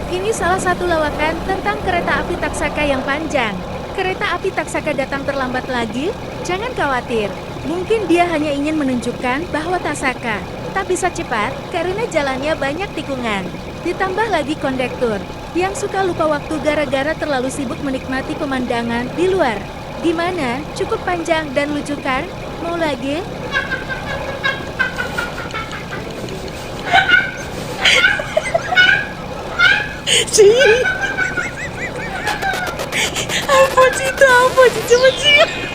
Ini salah satu lawakan tentang kereta api Taksaka yang panjang. Kereta api Taksaka datang terlambat lagi? Jangan khawatir. Mungkin dia hanya ingin menunjukkan bahwa Taksaka tak bisa cepat karena jalannya banyak tikungan. Ditambah lagi kondektur yang suka lupa waktu gara-gara terlalu sibuk menikmati pemandangan di luar. Gimana? Cukup panjang dan lucu kan? Mau lagi? Apa sih itu? Apa sih? Coba sih.